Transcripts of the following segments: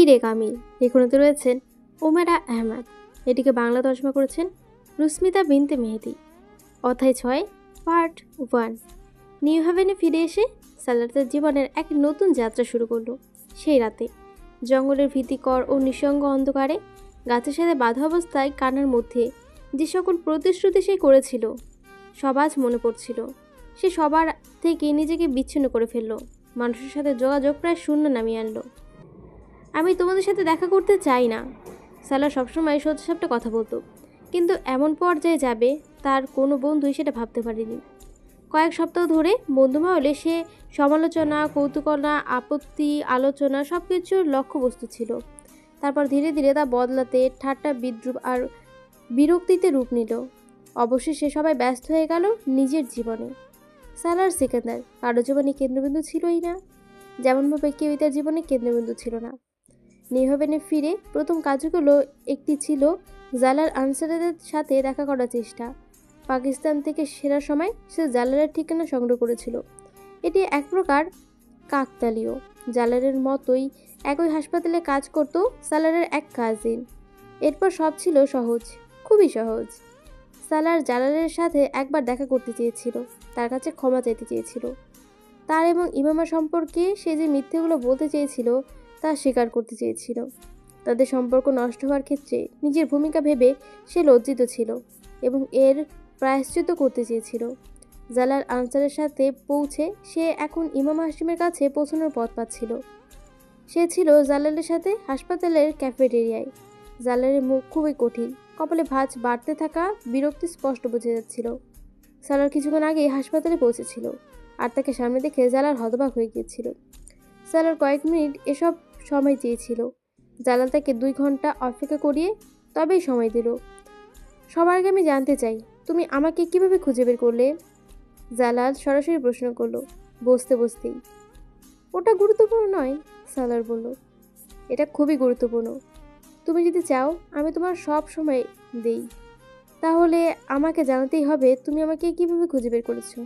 রে কামিল। লেখনীতে রয়েছেন ওমেরা আহমেদ। এটিকে বাংলা তর্জমা করেছেন রুস্মিতা বিনতে মেহেদি। অধ্যায় 6, পার্ট 1। নিউ হ্যাভেনে ফিরে এসে সালার তার জীবনের এক নতুন যাত্রা শুরু করলো। সেই রাতে জঙ্গলের ভীতিকর ও নিঃসঙ্গ অন্ধকারে গাছের সাথে বাঁধা অবস্থায় কান্নার মধ্যে যে সকল প্রতিশ্রুতি সে করেছিল সব আজ মনে পড়ছিল। সে সবার থেকে নিজেকে বিচ্ছিন্ন করে ফেললো, মানুষের সাথে যোগাযোগ প্রায় শূন্য নামিয়ে আনলো। আমি তোমাদের সাথে দেখা করতে চাই না, সালা সবসময় সোজাসাপটা কথা বলতো, কিন্তু এমন পর্যায়ে যাবে তার কোনো বন্ধুই সেটা ভাবতে পারেনি। কয়েক সপ্তাহ ধরে বন্ধু মহলে সে সমালোচনা, কৌতূকলনা, আপত্তি, আলোচনা সব কিছুর লক্ষ্যবস্তু ছিল। তারপর ধীরে ধীরে তা বদলাতে, ঠাট্টা, বিদ্রুপ আর বিরক্তিতে রূপ নিল। অবশেষে সবাই ব্যস্ত হয়ে গেল নিজের জীবনে। সালার সিকান্দার কারো জীবনে কেন্দ্রবিন্দু ছিলই না, যেমনভাবে কেউই তার জীবনে কেন্দ্রবিন্দু ছিল না। নিহভেনে ফিরে প্রথম কাজগুলো একটি ছিল জালাল আনসারের সাথে দেখা করার চেষ্টা। পাকিস্তান থেকে ফেরার সময় সে জালালের ঠিকানা সংগ্রহ করেছিল। এটি এক প্রকার কাকতালীয়। জালালের মতোই একই হাসপাতালে কাজ করত সালারের এক কাজিন। এরপর সব ছিল সহজ, খুবই সহজ। সালার জালালের সাথে একবার দেখা করতে চেয়েছিল, তার কাছে ক্ষমা চাইতে চেয়েছিল। তার এবং ইমামা সম্পর্কে সে যে মিথ্যেগুলো বলতে চেয়েছিল তা স্বীকার করতে চেয়েছিল। তাদের সম্পর্ক নষ্ট হওয়ার ক্ষেত্রে নিজের ভূমিকা ভেবে সে লজ্জিত ছিল এবং এর প্রায়শ্চিত্ত করতে চেয়েছিল। জালাল আনসারের সাথে পৌঁছে সে এখন ইমাম হাশিমের কাছে পৌঁছানোর পথ পাচ্ছিল। সে ছিল জালালের সাথে হাসপাতালের ক্যাফেটেরিয়ায়। জালালের মুখ খুবই কঠিন, কপালে ভাঁজ বাড়তে থাকা বিরক্তি স্পষ্ট বোঝা যাচ্ছিল। সালার কিছুক্ষণ আগেই হাসপাতালে পৌঁছেছিল, আর তাকে সামনে দেখে জালাল হতবাক হয়ে গিয়েছিল। সালার কয়েক মিনিট এসব সময় চেয়েছিল। জালাল তাকে 2 ঘন্টা অপেক্ষা করিয়ে তবেই সময় দিল। সবার আগে আমি জানতে চাই, তুমি আমাকে কিভাবে খুঁজে বের করলে? জালাল সরাসরি প্রশ্ন করলো, বসতে বসতেই। ওটা গুরুত্বপূর্ণ নয়, সালার বলল। এটা খুবই গুরুত্বপূর্ণ। তুমি যদি চাও আমি তোমার সব সময় দেই, তাহলে আমাকে জানাতেই হবে তুমি আমাকে কিভাবে খুঁজে বের করেছো।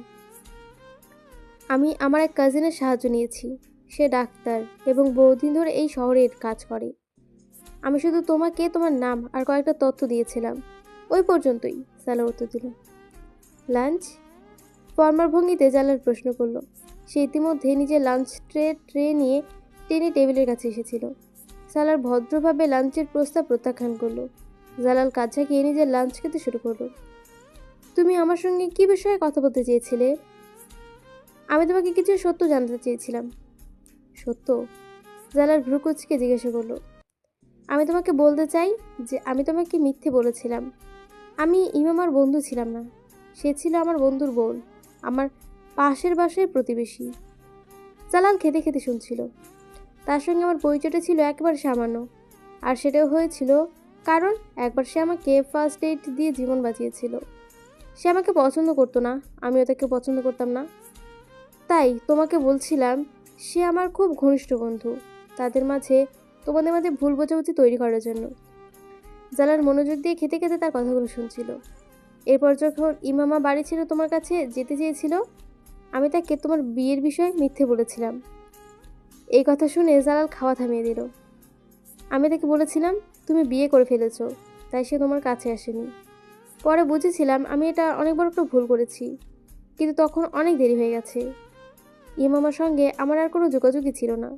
আমি আমার এক কাজিনের সাহায্য নিয়েছি। সে ডাক্তার এবং বহুদিন ধরে এই শহরে কাজ করে। আমি শুধু তোমাকে তোমার নাম আর কয়েকটা তথ্য দিয়েছিলাম, ওই পর্যন্তই, সালা উত্তর দিল। লাঞ্চ? ফর্মার ভঙ্গিতে জালাল প্রশ্ন করলো। সে ইতিমধ্যে নিজের লাঞ্চ ট্রে নিয়ে টেনে টেবিলের কাছে এসেছিল। সালার ভদ্রভাবে লাঞ্চের প্রস্তাব প্রত্যাখ্যান করলো। জালাল কাজ ঝাঁকিয়ে নিজের লাঞ্চ খেতে শুরু করলো। তুমি আমার সঙ্গে কি বিষয়ে কথা বলতে চেয়েছিলে? আমি তোমাকে কিছু সত্য জানতে চেয়েছিলাম। সত্য? জালাল ভ্রুকুচকে জিজ্ঞাসা করলো। আমি তোমাকে বলতে চাই যে আমি তোমাকে মিথ্যে বলেছিলাম। আমি ইমামার বন্ধু ছিলাম না, সে ছিল আমার বন্ধুর বোন, আমার পাশের বাসায় প্রতিবেশী। জালাল খেতে খেতে শুনছিল। তার সঙ্গে আমার পরিচয়টা ছিল একেবারে সামান্য, আর সেটাও হয়েছিল কারণ একবার সে আমাকে ফার্স্ট এইড দিয়ে জীবন বাঁচিয়েছিল। সে আমাকে পছন্দ করতো না, আমিও তাকে পছন্দ করতাম না। তাই তোমাকে বলছিলাম সে আমার খুব ঘনিষ্ঠ বন্ধু, তোমাদের মাঝে ভুল বোঝাবুঝি তৈরি করার জন্য। জালাল মনোযোগ দিয়ে খেতে খেতে তার কথাগুলো শুনছিল। এরপর যখন ইমামা বাড়ি ছেড়ে তোমার কাছে যেতে চেয়েছিল, আমি তাকে তোমার বিয়ের বিষয়ে মিথ্যে বলেছিলাম। এই কথা শুনে জালাল খাওয়া থামিয়ে দিল। আমি তাকে বলেছিলাম তুমি বিয়ে করে ফেলেছো, তাই সে তোমার কাছে আসেনি। পরে বুঝেছিলাম আমি এটা অনেক বড় একটা ভুল করেছি, কিন্তু তখন অনেক দেরি হয়ে গেছে। ইমামার সঙ্গে আমার আর কোনো যোগাযোগই ছিল না,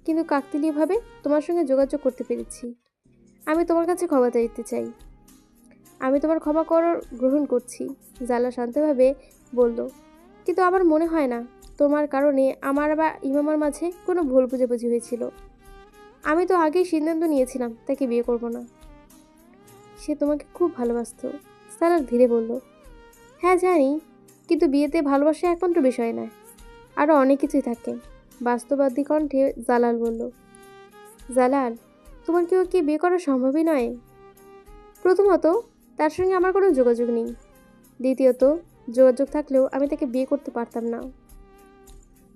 কিন্তু কাকতালীয়ভাবে তোমার সঙ্গে যোগাযোগ করতে পেরেছি। আমি তোমার কাছে ক্ষমা চাইতে চাই। আমি তোমার ক্ষমা গ্রহণ করছি, জালা শান্তভাবে বলল। কিন্তু আমার মনে হয় না তোমার কারণে আমার বা ইমামার মাঝে কোনো ভুল বুঝাবুঝি হয়েছিল। আমি তো আগেই সিদ্ধান্ত নিয়েছিলাম তাকে বিয়ে করব না। সে তোমাকে খুব ভালোবাসত, সালার ধীরে বলল। হ্যাঁ জানি, কিন্তু বিয়েতে ভালোবাসা একমাত্র বিষয় নয়, আরও অনেক কিছুই থাকে, বাস্তববাদী কণ্ঠে জালাল বলল। জালাল, তোমার কি ওকে বিয়ে করা সম্ভবই নয়? প্রথমত, তার সঙ্গে আমার কোনো যোগাযোগ নেই। দ্বিতীয়ত, যোগাযোগ থাকলেও আমি তাকে বিয়ে করতে পারতাম না।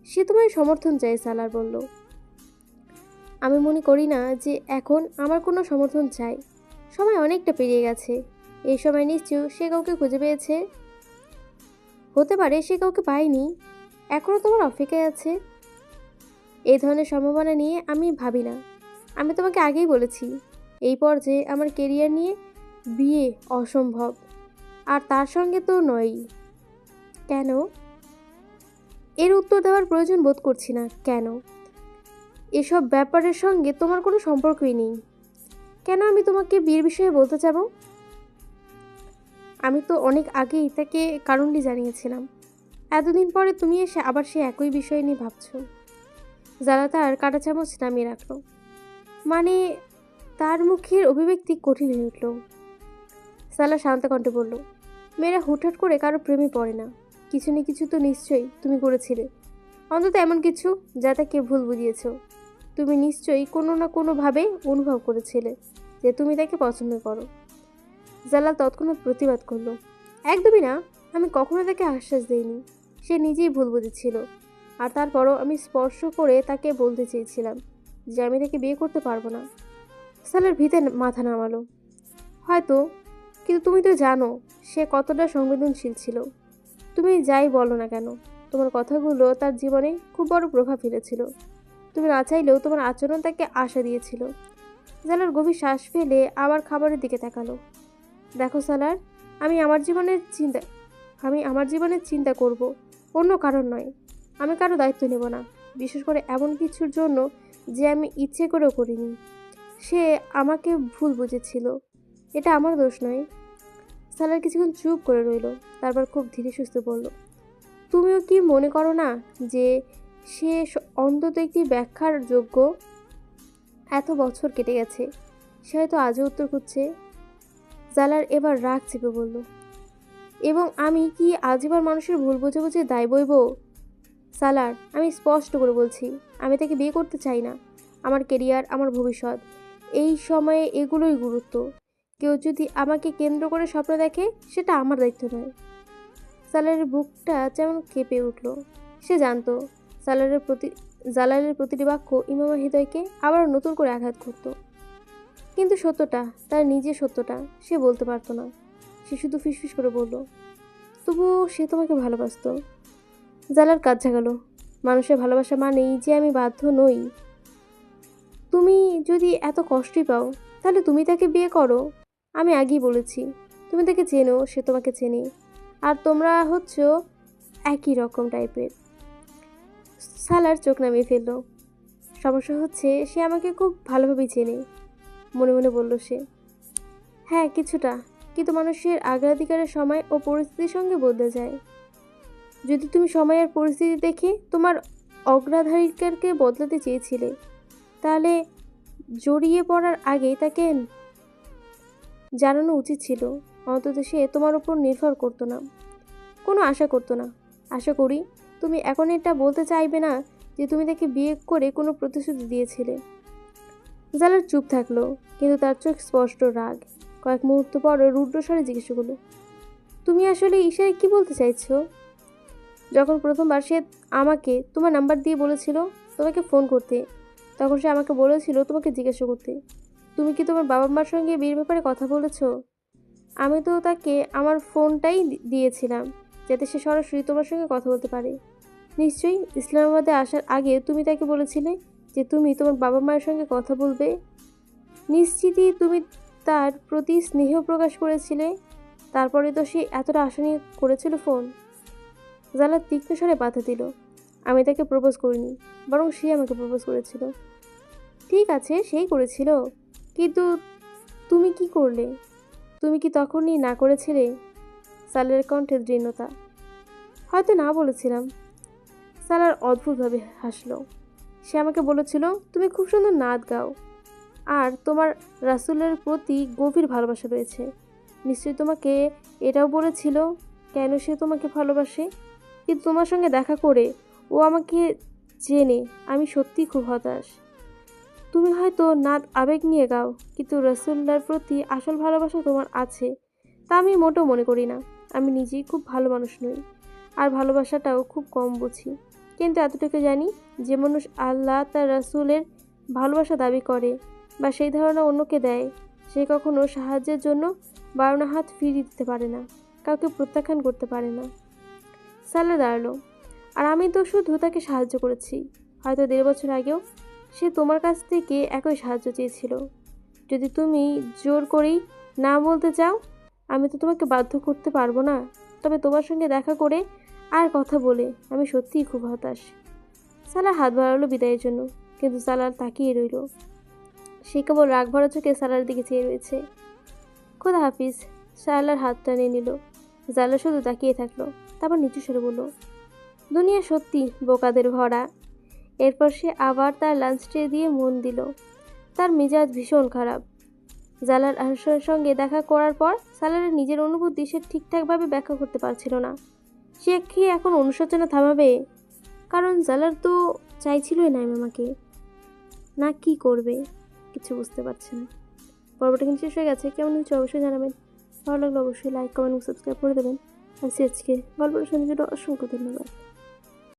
সে তোমার সমর্থন চায়, সালার বলল। আমি মনে করি না যে এখন আমার কোনো সমর্থন চাই। সময় অনেকটা পেরিয়ে গেছে। এই সময় নিশ্চয় সে কাউকে খুঁজে পেয়েছে। হতে পারে সে কাউকে পায়নি, এখনও তোমার অপেক্ষায় আছে। এই ধরনের সম্ভাবনা নিয়ে আমি ভাবি না। আমি তোমাকে আগেই বলেছি, এই পর্যায়ে আমার কেরিয়ার নিয়ে বিয়ে অসম্ভব, আর তার সঙ্গে তো নয়ই। কেন? এর উত্তর দেওয়ার প্রয়োজন বোধ করছি না। কেন? এসব ব্যাপারের সঙ্গে তোমার কোনো সম্পর্কই নেই। কেন আমি তোমাকে বিয়ের বিষয়ে বলতে যাব? আমি তো অনেক আগেই তাকে কারণটি জানিয়েছিলাম। এতদিন পরে তুমি এসে আবার সে একই বিষয় নিয়ে ভাবছো। যারা তার কাঁটা চামচ নামিয়ে রাখলো। মানে, তার মুখের অভিব্যক্তি কঠিন হয়ে উঠল। সালা শান্ত কণ্ঠে বলল, মেয়েরা হুটহাট করে কারো প্রেমে পড়ে না। কিছু না কিছু তো নিশ্চয়ই তুমি করেছিলে, অন্তত এমন কিছু যা তাকে ভুল বুঝিয়েছ। তুমি নিশ্চয়ই কোনো না কোনোভাবে অনুভব করেছিলে যে তুমি তাকে পছন্দ করো। জালাল তৎক্ষণাৎ প্রতিবাদ করল, একদমই না, আমি কখনো তাকে আশ্বাস দেইনি। সে নিজেই ভুল বুঝেছিল। আর তারপরও আমি স্পর্শ করে তাকে বলতে চেয়েছিলাম যে আমি তাকে বিয়ে করতে পারবো না। সালার ভিতে মাথা নামালো। হয়তো, কিন্তু তুমি তো জানো সে কতটা সংবেদনশীল ছিল। তুমি যাই বলো না কেন, তোমার কথাগুলো তার জীবনে খুব বড় প্রভাব ফেলেছিল। তুমি না চাইলেও তোমার আচরণ তাকে আশা দিয়েছিল। জালার গভীর শ্বাস ফেলে আবার খাবারের দিকে তাকালো। দেখো সালার, আমি আমার জীবনের চিন্তা করব, অন্য কারণ নয়। আমি কারো দায়িত্ব নেব না, বিশেষ করে এমন কিছুর জন্য যে আমি ইচ্ছে করেও করিনি। সে আমাকে ভুল বুঝেছিল, এটা আমার দোষ নয়। সালার কিছুক্ষণ চুপ করে রইল, তারপর খুব ধীরে সুস্থে বলল, তুমিও কি মনে করো না যে সে অন্তত একটি ব্যাখ্যার যোগ্য? এত বছর কেটে গেছে, সে হয়তো আজও উত্তর খুঁজছে। জালার এবার রাগ চেপে বলল, এবং আমি কি আজীবন মানুষের ভুল বোঝাবুঝি দায় বইব? সালার, আমি স্পষ্ট করে বলছি, আমি তাকে বিয়ে করতে চাই না। আমার কেরিয়ার, আমার ভবিষ্যৎ, এই সময়ে এগুলোই গুরুত্ব। কেউ যদি আমাকে কেন্দ্র করে স্বপ্ন দেখে, সেটা আমার দায়িত্ব নয়। সালারের বুকটা যেমন কেঁপে উঠল। সে জানত জালালের প্রতিটি বাক্য ইমামের হৃদয়কে আবার নতুন করে আঘাত করত। কিন্তু সত্যটা, তার নিজের সত্যটা সে বলতে পারত না। সে শুধু ফিসফিস করে বলল, তবুও সে তোমাকে ভালোবাসত। জালার কাজ জাগালো। মানুষের ভালোবাসা মানেই যে আমি বাধ্য নই। তুমি যদি এত কষ্টই পাও, তাহলে তুমি তাকে বিয়ে করো। আমি আগেই বলেছি, তুমি তাকে চেনো, সে তোমাকে চেনে, আর তোমরা হচ্ছ একই রকম টাইপের। সালার চোখ নামিয়ে ফেলল। সমস্যা হচ্ছে সে আমাকে খুব ভালোভাবেই চেনে, মনে মনে বলল সে। হ্যাঁ, কিছুটা, কিন্তু মানুষের অগ্রাধিকারের সময় ও পরিস্থিতির সঙ্গে বদলে যায়। যদি তুমি সময় আর পরিস্থিতি দেখে তোমার অগ্রাধিকারকে বদলাতে চেয়েছিলে, তাহলে জড়িয়ে পড়ার আগে তাকে জানানো উচিত ছিল। অন্তত সে তোমার উপর নির্ভর করতো না, কোনো আশা করতো না। আশা করি তুমি এখন এটা বলতে চাইবে না যে তুমি তাকে বিয়ে করে কোনো প্রতিশ্রুতি দিয়েছিলে। জালার চুপ থাকলো, কিন্তু তার চোখ স্পষ্ট রাগ। কয়েক মুহূর্ত পর রুদ্রস্বরে জিজ্ঞেস করলো, তুমি আসলে ইশারায় কি বলতে চাইছো? যখন প্রথমবার সে আমাকে তোমার নাম্বার দিয়ে বলেছিল তোমাকে ফোন করতে, তখন সে আমাকে বলেছিল তোমাকে জিজ্ঞাসা করতে, তুমি কি তোমার বাবা মার সঙ্গে বিয়ের ব্যাপারে কথা বলেছো? আমি তো তাকে আমার ফোনটাই দিয়েছিলাম, যাতে সে সরাসরি তোমার সঙ্গে কথা বলতে পারে। নিশ্চয়ই ইসলামাবাদে আসার আগে তুমি তাকে বলেছিলে যে তুমি তোমার বাবা মায়ের সঙ্গে কথা বলবে। নিশ্চিতই তুমি তার প্রতি স্নেহ প্রকাশ করেছিলে। তারপরে তো সে এতটা আশা নিয়ে করেছিল ফোন। জালাল তীক্ষ্ণ স্বরে বাধা দিল, আমি তাকে প্রপোজ করিনি, বরং সে আমাকে প্রপোজ করেছিল। ঠিক আছে, সেই করেছিল, কিন্তু তুমি কি করলে? তুমি কি তখনই না করেছিলে? সালারের কণ্ঠে দৃঢ়তা। হয়তো না বলেছিলাম। সালার অদ্ভুতভাবে হাসলো। সে আমাকে বলেছিল তুমি খুব সুন্দর নাচ গাও, আর তোমার রাসূলের প্রতি গভীর ভালোবাসা রয়েছে। নিশ্চয়ই তোমাকে এটাও বলেছিল কেন সে তোমাকে ভালোবাসে। কিন্তু তোমার সঙ্গে দেখা করে ও আমাকে জেনে আমি সত্যিই খুব হতাশ। তুমি হয়তো নাচ আবেগ নিয়ে গাও, কিন্তু রাসূলের প্রতি আসল ভালোবাসা তোমার আছে, তা আমি মোটেও মনে করি না। আমি নিজেই খুব ভালো মানুষ নই, আর ভালোবাসাটাও খুব কম বুঝি। কিন্তু এতটুকু জানি, যে মানুষ আল্লাহ তার রাসূলের ভালোবাসা দাবি করে বা সেই ধারণা অন্যকে দেয়, সে কখনো সাহায্যের জন্য 12 হাত ফিরিয়ে দিতে পারে না, কাউকে প্রত্যাখ্যান করতে পারে না। সালা দাঁড়ালো। আর আমি তো শুধু তাকে সাহায্য করেছি। হয়তো 1.5 বছর আগেও সে তোমার কাছ থেকে একই সাহায্য চেয়েছিল। যদি তুমি জোর করেই না বলতে চাও, আমি তো তোমাকে বাধ্য করতে পারবো না। তবে তোমার সঙ্গে দেখা করে আর কথা বলে আমি সত্যিই খুব হতাশ। সালার হাত বাড়ালো বিদায়ের জন্য, কিন্তু সালার তাকিয়ে রইল। সে কেবল রাগ ভরা চোখে সালার দিকে চেয়ে রয়েছে। খোদা হাফিজ। সালার হাত টানিয়ে নিল। জালা শুধু তাকিয়ে থাকলো, তারপর নিচু স্বরে বলল, দুনিয়া সত্যি বোকাদের ভরা। এরপর সে আবার তার লাঞ্চ ট্রে দিয়ে মন দিল। তার মেজাজ ভীষণ খারাপ। জালার আহসানের সঙ্গে দেখা করার পর সালারের নিজের অনুভূতি সে ঠিকঠাকভাবে ব্যাখ্যা করতে পারছিল না। সে কি এখন অনুশোচনা থামাবে? কারণ জালার তো চাইছিলই না আমাকে, না কি করবে কিছু বুঝতে পারছে না। পর্বটা কিন্তু শেষ হয়ে গেছে। কেমন হচ্ছে অবশ্যই জানাবেন। ভালো লাগলে অবশ্যই লাইক কমেন্ট সাবস্ক্রাইব করে দেবেন। আর আজকে গল্পটা শোনার জন্য অসংখ্য ধন্যবাদ।